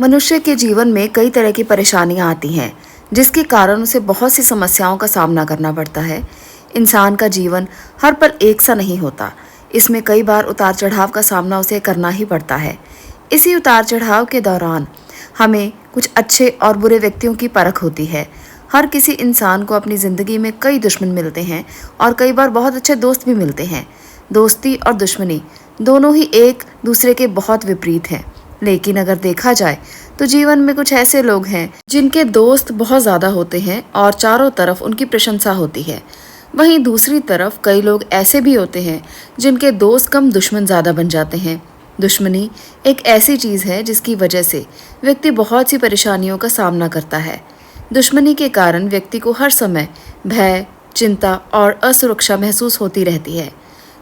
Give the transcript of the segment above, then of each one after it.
मनुष्य के जीवन में कई तरह की परेशानियां आती हैं, जिसके कारण उसे बहुत सी समस्याओं का सामना करना पड़ता है। इंसान का जीवन हर पल एक सा नहीं होता। इसमें कई बार उतार चढ़ाव का सामना उसे करना ही पड़ता है। इसी उतार चढ़ाव के दौरान हमें कुछ अच्छे और बुरे व्यक्तियों की परख होती है। हर किसी इंसान को अपनी ज़िंदगी में कई दुश्मन मिलते हैं और कई बार बहुत अच्छे दोस्त भी मिलते हैं। दोस्ती और दुश्मनी दोनों ही एक दूसरे के बहुत विपरीत हैं। लेकिन अगर देखा जाए तो जीवन में कुछ ऐसे लोग हैं जिनके दोस्त बहुत ज़्यादा होते हैं और चारों तरफ उनकी प्रशंसा होती है। वहीं दूसरी तरफ कई लोग ऐसे भी होते हैं जिनके दोस्त कम दुश्मन ज़्यादा बन जाते हैं। दुश्मनी एक ऐसी चीज़ है जिसकी वजह से व्यक्ति बहुत सी परेशानियों का सामना करता है। दुश्मनी के कारण व्यक्ति को हर समय भय, चिंता और असुरक्षा महसूस होती रहती है।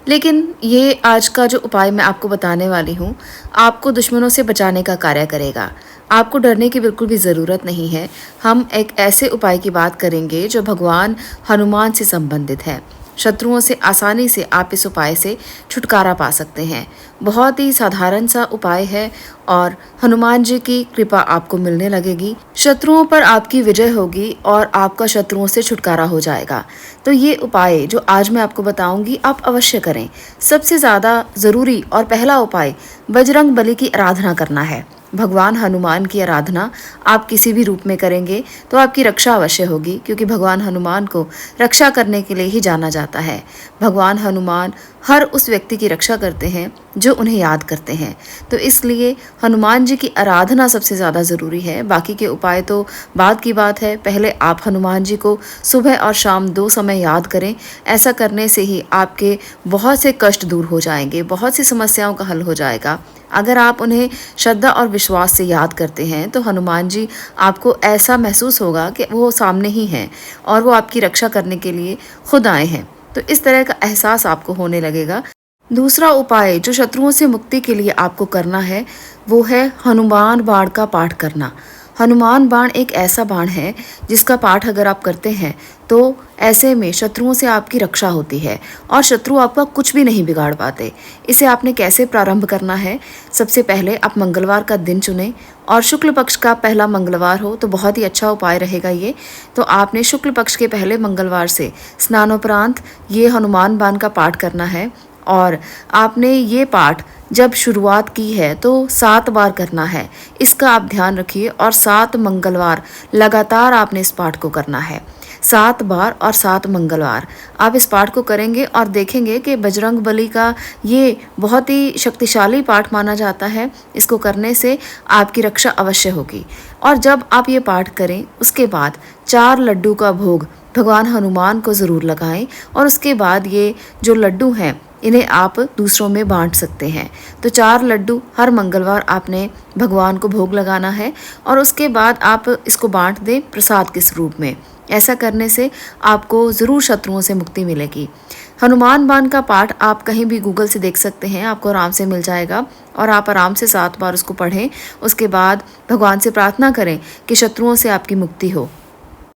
लेकिन ये आज का जो उपाय मैं आपको बताने वाली हूँ, आपको दुश्मनों से बचाने का कार्य करेगा। आपको डरने की बिल्कुल भी ज़रूरत नहीं है। हम एक ऐसे उपाय की बात करेंगे जो भगवान हनुमान से संबंधित है। शत्रुओं से आसानी से आप इस उपाय से छुटकारा पा सकते हैं। बहुत ही साधारण सा उपाय है और हनुमान जी की कृपा आपको मिलने लगेगी। शत्रुओं पर आपकी विजय होगी और आपका शत्रुओं से छुटकारा हो जाएगा। तो ये उपाय जो आज मैं आपको बताऊंगी, आप अवश्य करें। सबसे ज़्यादा ज़रूरी और पहला उपाय बजरंग बली की आराधना करना है। भगवान हनुमान की आराधना आप किसी भी रूप में करेंगे तो आपकी रक्षा अवश्य होगी, क्योंकि भगवान हनुमान को रक्षा करने के लिए ही जाना जाता है। भगवान हनुमान हर उस व्यक्ति की रक्षा करते हैं जो उन्हें याद करते हैं। तो इसलिए हनुमान जी की आराधना सबसे ज़्यादा ज़रूरी है। बाकी के उपाय तो बाद की बात है। पहले आप हनुमान जी को सुबह और शाम 2 समय याद करें। ऐसा करने से ही आपके बहुत से कष्ट दूर हो जाएंगे, बहुत सी समस्याओं का हल हो जाएगा। अगर आप उन्हें श्रद्धा और विश्वास से याद करते हैं तो हनुमान जी आपको ऐसा महसूस होगा कि वो सामने ही हैं और वो आपकी रक्षा करने के लिए खुद आए हैं। तो इस तरह का एहसास आपको होने लगेगा। दूसरा उपाय जो शत्रुओं से मुक्ति के लिए आपको करना है वो है हनुमान बाण का पाठ करना। हनुमान बाण एक ऐसा बाण है जिसका पाठ अगर आप करते हैं तो ऐसे में शत्रुओं से आपकी रक्षा होती है और शत्रु आपका कुछ भी नहीं बिगाड़ पाते। इसे आपने कैसे प्रारंभ करना है? सबसे पहले आप मंगलवार का दिन चुनें और शुक्ल पक्ष का पहला मंगलवार हो तो बहुत ही अच्छा उपाय रहेगा ये। तो आपने शुक्ल पक्ष के पहले मंगलवार से स्नानोपरांत ये हनुमान बाण का पाठ करना है और आपने ये पाठ जब शुरुआत की है तो 7 बार करना है। इसका आप ध्यान रखिए और 7 मंगलवार लगातार आपने इस पाठ को करना है। 7 बार और 7 मंगलवार आप इस पाठ को करेंगे और देखेंगे कि बजरंग बली का ये बहुत ही शक्तिशाली पाठ माना जाता है। इसको करने से आपकी रक्षा अवश्य होगी। और जब आप ये पाठ करें उसके बाद 4 लड्डू का भोग भगवान हनुमान को ज़रूर लगाएं और उसके बाद ये जो लड्डू हैं इन्हें आप दूसरों में बांट सकते हैं। तो 4 लड्डू हर मंगलवार आपने भगवान को भोग लगाना है और उसके बाद आप इसको बांट दें प्रसाद के रूप में। ऐसा करने से आपको ज़रूर शत्रुओं से मुक्ति मिलेगी। हनुमान बाण का पाठ आप कहीं भी गूगल से देख सकते हैं, आपको आराम से मिल जाएगा और आप आराम से 7 बार उसको पढ़ें। उसके बाद भगवान से प्रार्थना करें कि शत्रुओं से आपकी मुक्ति हो।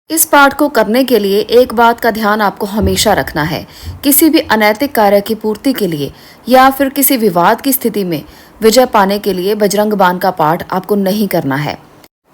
इस पाठ को करने के लिए एक बात का ध्यान आपको हमेशा रखना है। किसी भी अनैतिक कार्य की पूर्ति के लिए या फिर किसी विवाद की स्थिति में विजय पाने के लिए बजरंग बाण का पाठ आपको नहीं करना है।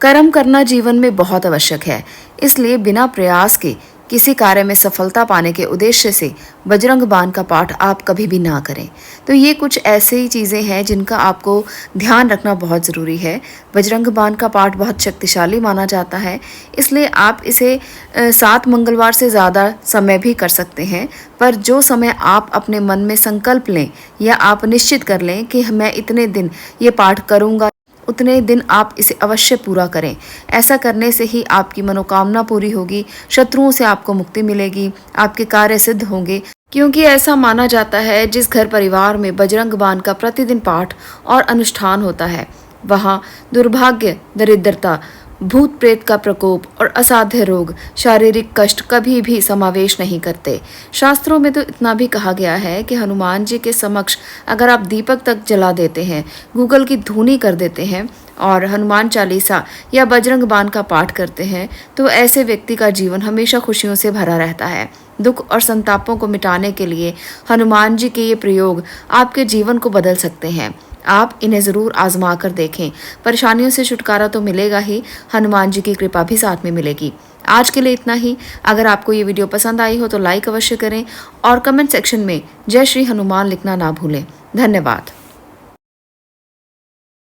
कर्म करना जीवन में बहुत आवश्यक है, इसलिए बिना प्रयास के किसी कार्य में सफलता पाने के उद्देश्य से बजरंग बाण का पाठ आप कभी भी ना करें। तो ये कुछ ऐसे ही चीज़ें हैं जिनका आपको ध्यान रखना बहुत ज़रूरी है। बजरंग बाण का पाठ बहुत शक्तिशाली माना जाता है, इसलिए आप इसे 7 मंगलवार से ज़्यादा समय भी कर सकते हैं। पर जो समय आप अपने मन में संकल्प लें या आप निश्चित कर लें कि मैं इतने दिन ये पाठ करूँगा, उतने दिन आप इसे अवश्य पूरा करें। ऐसा करने से ही आपकी मनोकामना पूरी होगी, शत्रुओं से आपको मुक्ति मिलेगी, आपके कार्य सिद्ध होंगे। क्योंकि ऐसा माना जाता है जिस घर परिवार में बजरंग बाण का प्रतिदिन पाठ और अनुष्ठान होता है वहाँ दुर्भाग्य, दरिद्रता, भूत प्रेत का प्रकोप और असाध्य रोग, शारीरिक कष्ट कभी भी समावेश नहीं करते। शास्त्रों में तो इतना भी कहा गया है कि हनुमान जी के समक्ष अगर आप दीपक तक जला देते हैं, गूगल की धूनी कर देते हैं और हनुमान चालीसा या बजरंग बाण का पाठ करते हैं तो ऐसे व्यक्ति का जीवन हमेशा खुशियों से भरा रहता है। दुख और संतापों को मिटाने के लिए हनुमान जी के ये प्रयोग आपके जीवन को बदल सकते हैं। आप इन्हें ज़रूर आजमा कर देखें। परेशानियों से छुटकारा तो मिलेगा ही, हनुमान जी की कृपा भी साथ में मिलेगी। आज के लिए इतना ही। अगर आपको ये वीडियो पसंद आई हो तो लाइक अवश्य करें और कमेंट सेक्शन में जय श्री हनुमान लिखना ना भूलें। धन्यवाद।